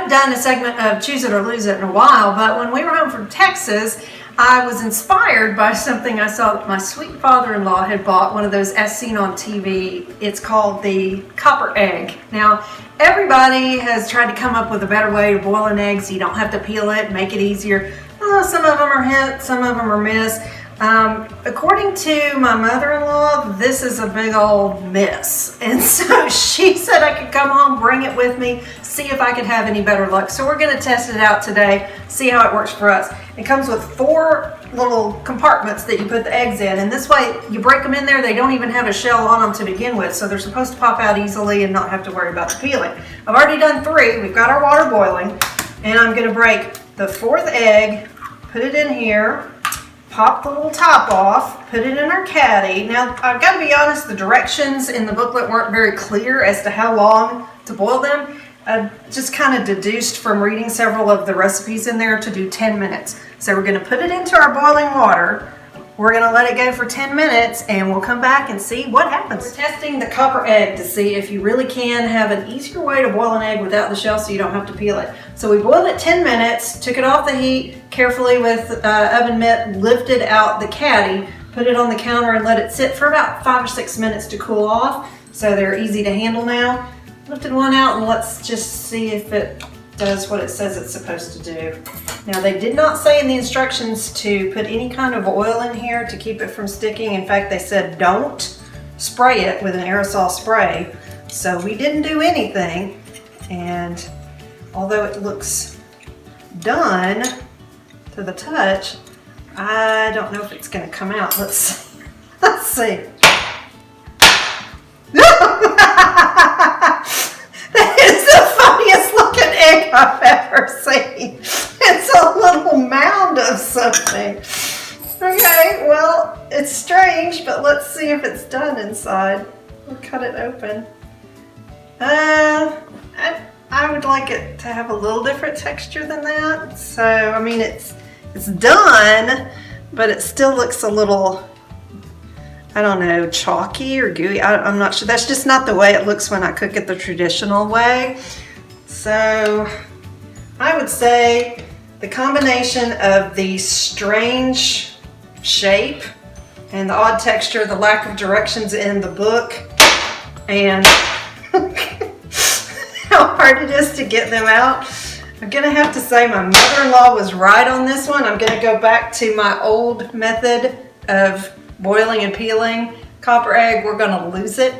haven't done a segment of Choose It or Lose It in a while, but when we were home from Texas, I was inspired by something I saw that my sweet father-in-law had bought, one of those as seen on TV. It's called the copper egg. Now, everybody has tried to come up with a better way to boil an egg so you don't have to peel it, make it easier. Some of them are hit, some of them are miss. According to my mother-in-law, this is a big old miss. And so she said I could come home, bring it with me, see if I could have any better luck. So we're going to test it out today, see how it works for us. It comes with 4 little compartments that you put the eggs in. And this way, you break them in there, they don't even have a shell on them to begin with. So they're supposed to pop out easily and not have to worry about the peeling. I've already done 3. We've got our water boiling. And I'm going to break the 4th egg, put it in here, pop the little top off, put it in our caddy. Now, I've got to be honest, the directions in the booklet weren't very clear as to how long to boil them. I just kind of deduced from reading several of the recipes in there to do 10 minutes. So we're going to put it into our boiling water. We're going to let it go for 10 minutes and we'll come back and see what happens. We're testing the copper egg to see if you really can have an easier way to boil an egg without the shell so you don't have to peel it. So we boiled it 10 minutes, took it off the heat carefully with oven mitt, lifted out the caddy, put it on the counter and let it sit for about 5 or 6 minutes to cool off. So they're easy to handle now. Lifted one out and let's just see if it does what it says it's supposed to do. Now they did not say in the instructions to put any kind of oil in here to keep it from sticking. In fact, they said don't spray it with an aerosol spray. So we didn't do anything. And although it looks done to the touch, I don't know if it's going to come out. Let's see. That is the funniest looking egg I've ever seen. It's a little mound of something. Okay, well, it's strange, but let's see if it's done inside. We'll cut it open. I would like it to have a little different texture than that. So, I mean, it's done, but it still looks a little, I don't know, chalky or gooey. I'm not sure. That's just not the way it looks when I cook it the traditional way. So I would say the combination of the strange shape and the odd texture, the lack of directions in the book, and how hard it is to get them out. I'm gonna have to say my mother-in-law was right on this one. I'm gonna go back to my old method of boiling and peeling. Copper egg, we're gonna lose it.